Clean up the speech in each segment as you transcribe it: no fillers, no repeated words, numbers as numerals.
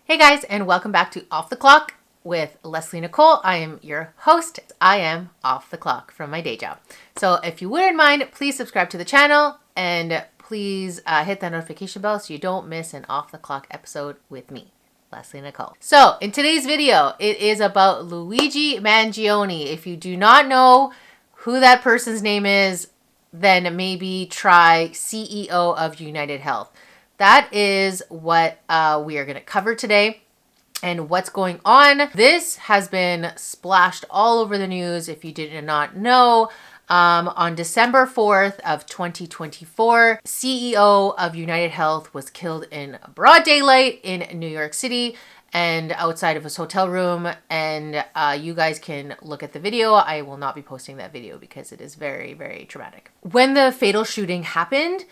Hey guys, and welcome back to Off the Clock with Leslie Nicole. I am your host. I am off the clock from my day job. So if you wouldn't mind, please subscribe to the channel and please hit that notification bell so you don't miss an off the clock episode with me, Leslie Nicole. So in today's video, it is about Luigi Mangione. If you do not know who that person's name is, then maybe try CEO of United Health. That is what we are going to cover today and what's going on. This has been splashed all over the news. If you did not know, on December 4th of 2024, CEO of United Health was killed in broad daylight in New York City and outside of his hotel room. And you guys can look at the video. I will not be posting that video because it is very, very traumatic. When the fatal shooting happened,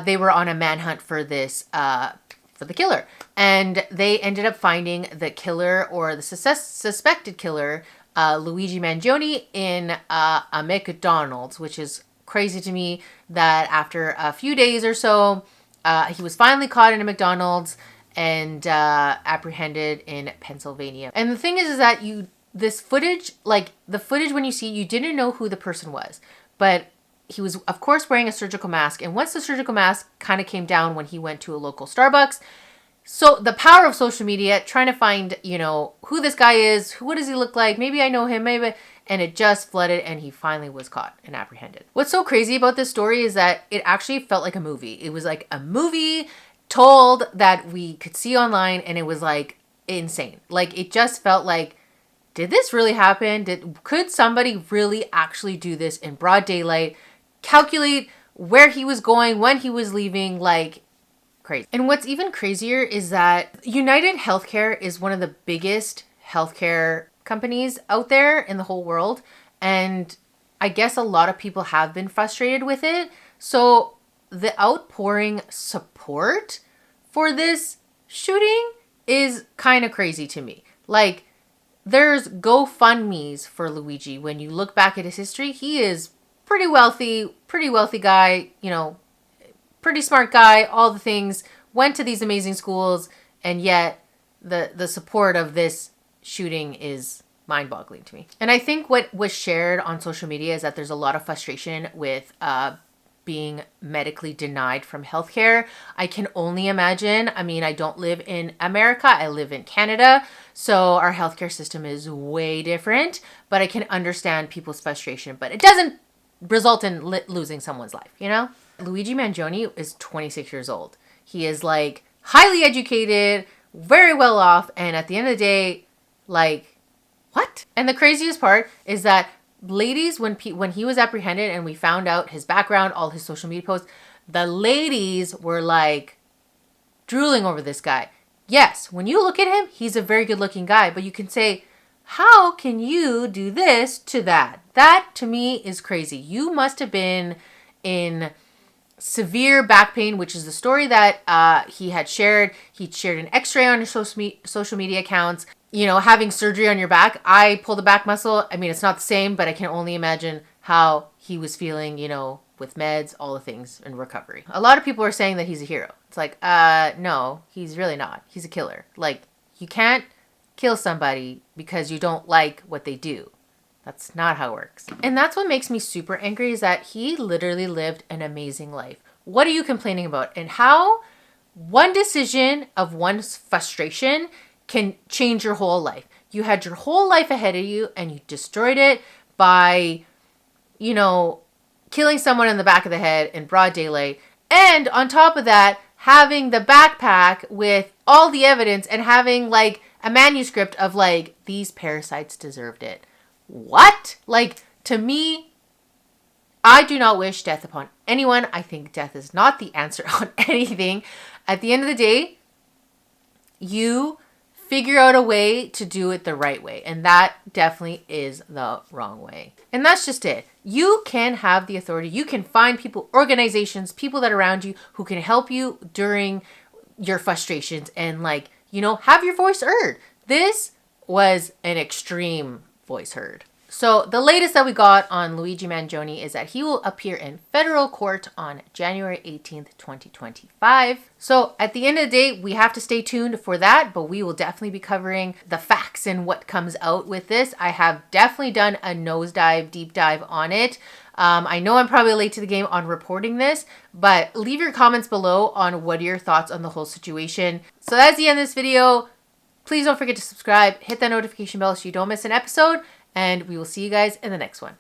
they were on a manhunt for this, for the killer. And they ended up finding the killer, or the suspected killer, Luigi Mangione, in a McDonald's, which is crazy to me that after a few days or so, he was finally caught in a McDonald's and apprehended in Pennsylvania. And the thing is that this footage, like the footage when you see, you didn't know who the person was, but he was, of course, wearing a surgical mask. And once the surgical mask kind of came down when he went to a local Starbucks. So the power of social media, trying to find, who this guy is, what does he look like? Maybe I know him, maybe. And it just flooded and he finally was caught and apprehended. What's so crazy about this story is that it actually felt like a movie. It was like a movie told that we could see online, and it was like insane. Like it just felt like, did this really happen? Could somebody really actually do this in broad daylight? Calculate where he was going, when he was leaving, like crazy. And what's even crazier is that United Healthcare is one of the biggest healthcare companies out there in the whole world. And I guess a lot of people have been frustrated with it. So the outpouring support for this shooting is kind of crazy to me. Like, there's GoFundMes for Luigi. When you look back at his history, he is pretty wealthy guy, pretty smart guy, all the things, went to these amazing schools, and yet the support of this shooting is mind-boggling to me. And I think what was shared on social media is that there's a lot of frustration with being medically denied from healthcare. I can only imagine. I mean, I don't live in America. I live in Canada. So our healthcare system is way different, but I can understand people's frustration, but it doesn't result in losing someone's life, Luigi Mangione is 26 years old. He is like highly educated, very well off, and at the end of the day, like, what? And the craziest part is that ladies, when he was apprehended and we found out his background, all his social media posts, the ladies were like drooling over this guy. Yes, when you look at him, he's a very good looking guy, but you can say, how can you do this to that? That to me is crazy. You must have been in severe back pain, which is the story that he had shared. He shared an x-ray on his social media accounts. Having surgery on your back. I pulled a back muscle. I mean, it's not the same, but I can only imagine how he was feeling, with meds, all the things, and recovery. A lot of people are saying that he's a hero. It's like, no, he's really not. He's a killer. Like, you can't kill somebody because you don't like what they do. That's not how it works. And that's what makes me super angry, is that he literally lived an amazing life. What are you complaining about? And how one decision of one's frustration can change your whole life. You had your whole life ahead of you and you destroyed it by, killing someone in the back of the head in broad daylight. And on top of that, having the backpack with all the evidence and having like a manuscript of like, these parasites deserved it. What? Like, to me, I do not wish death upon anyone. I think death is not the answer on anything. At the end of the day, you figure out a way to do it the right way. And that definitely is the wrong way. And that's just it. You can have the authority. You can find people, organizations, people that are around you who can help you during your frustrations and have your voice heard. This was an extreme voice heard. So the latest that we got on Luigi Mangione is that he will appear in federal court on January 18th, 2025. So at the end of the day, we have to stay tuned for that, but we will definitely be covering the facts and what comes out with this. I have definitely done a nosedive, deep dive on it. I know I'm probably late to the game on reporting this, but leave your comments below on what are your thoughts on the whole situation. So that's the end of this video. Please don't forget to subscribe, hit that notification bell so you don't miss an episode, and we will see you guys in the next one.